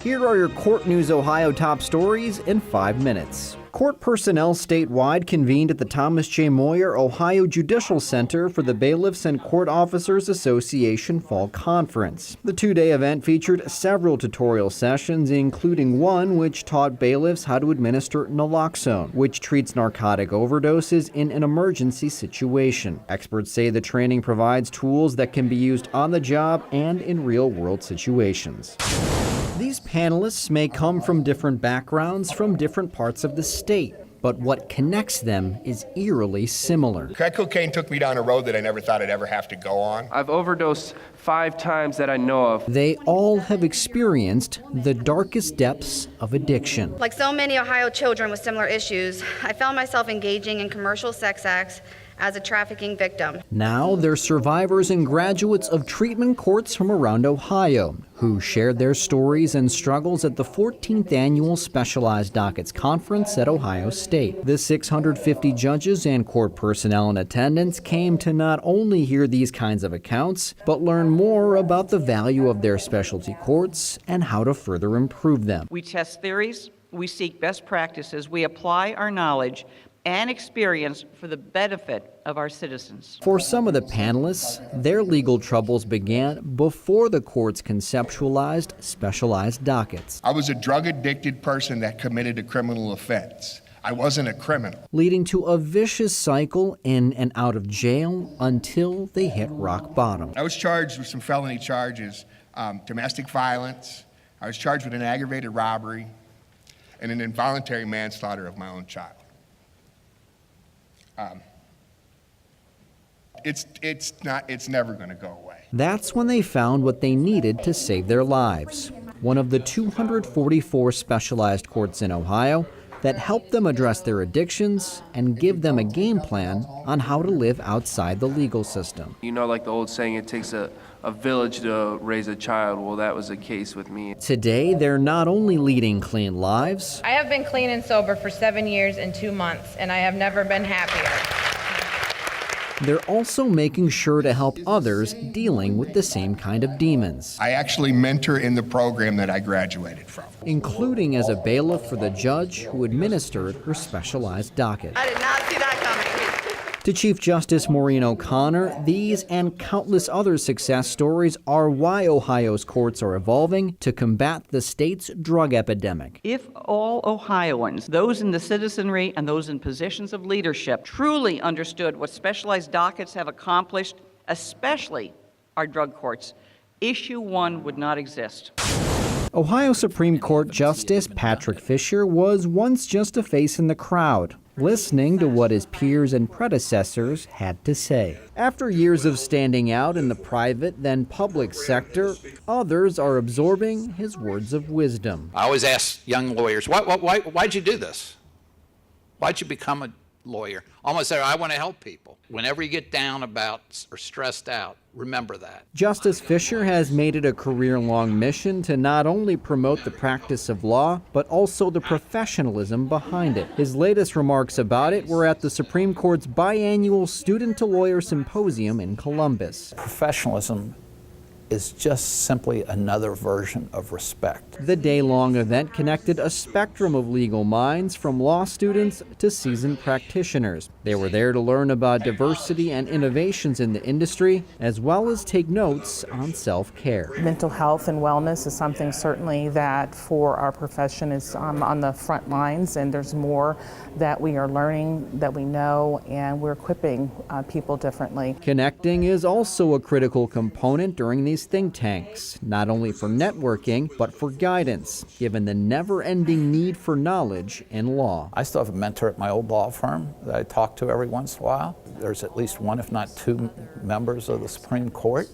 Here are your Court News Ohio top stories in 5 minutes. Court personnel statewide convened at the Thomas J. Moyer Ohio Judicial Center for the Bailiffs and Court Officers Association Fall Conference. The two-day event featured several tutorial sessions, including one which taught bailiffs how to administer Naloxone, which treats narcotic overdoses in an emergency situation. Experts say the training provides tools that can be used on the job and in real-world situations. These panelists may come from different backgrounds from different parts of the state, but what connects them is eerily similar. Crack cocaine took me down a road that I never thought I'd ever have to go on. I've overdosed 5 times that I know of. They all have experienced the darkest depths of addiction. Like so many Ohio children with similar issues, I found myself engaging in commercial sex acts as a trafficking victim. Now they're survivors and graduates of treatment courts from around Ohio who shared their stories and struggles at the 14th Annual Specialized Dockets Conference at Ohio State. The 650 judges and court personnel in attendance came to not only hear these kinds of accounts, but learn more about the value of their specialty courts and how to further improve them. We test theories, we seek best practices, we apply our knowledge and experience for the benefit of our citizens. For some of the panelists, their legal troubles began before the courts conceptualized specialized dockets. I was a drug-addicted person that committed a criminal offense. I wasn't a criminal. Leading to a vicious cycle in and out of jail until they hit rock bottom. I was charged with some felony charges, domestic violence. I was charged with an aggravated robbery and an involuntary manslaughter of my own child. It's never going to go away. That's when they found what they needed to save their lives. One of the 244 specialized courts in Ohio that help them address their addictions and give them a game plan on how to live outside the legal system. You know, like the old saying, it takes a village to raise a child. Well, that was the case with me. Today, they're not only leading clean lives. I have been clean and sober for 7 years and 2 months, and I have never been happier. They're also making sure to help others dealing with the same kind of demons. I actually mentor in the program that I graduated from. Including as a bailiff for the judge who administered her specialized docket. I did not see that coming. To Chief Justice Maureen O'Connor, these and countless other success stories are why Ohio's courts are evolving to combat the state's drug epidemic. If all Ohioans, those in the citizenry and those in positions of leadership, truly understood what specialized dockets have accomplished, especially our drug courts, Issue 1 would not exist. Ohio Supreme Court Justice Patrick Fischer was once just a face in the crowd, listening to what his peers and predecessors had to say. After years of standing out in the private, then public sector, others are absorbing his words of wisdom. I always ask young lawyers, why'd you do this? Why'd you become a lawyer? Almost there, I want to help people. Whenever you get down about or stressed out, remember that. Justice Fischer has made it a career-long mission to not only promote the practice of law, but also the professionalism behind it. His latest remarks about it were at the Supreme Court's biannual Student-to-Lawyer Symposium in Columbus. Professionalism is just simply another version of respect. The day-long event connected a spectrum of legal minds from law students to seasoned practitioners. They were there to learn about diversity and innovations in the industry, as well as take notes on self-care. Mental health and wellness is something certainly that for our profession is on the front lines, and there's more that we are learning, that we know, and we're equipping people differently. Connecting is also a critical component during these think tanks, not only for networking, but for guidance, given the never-ending need for knowledge in law. I still have a mentor at my old law firm that I talk to every once in a while. There's at least one, if not two, members of the Supreme Court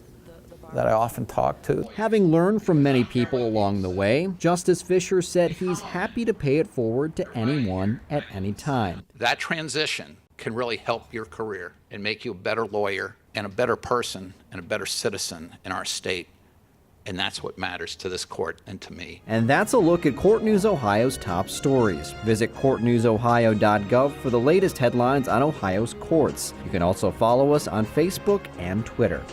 that I often talk to. Having learned from many people along the way, Justice Fischer said he's happy to pay it forward to anyone at any time. That transition can really help your career and make you a better lawyer and a better person and a better citizen in our state. And that's what matters to this court and to me. And that's a look at Court News Ohio's top stories. Visit courtnewsohio.gov for the latest headlines on Ohio's courts. You can also follow us on Facebook and Twitter.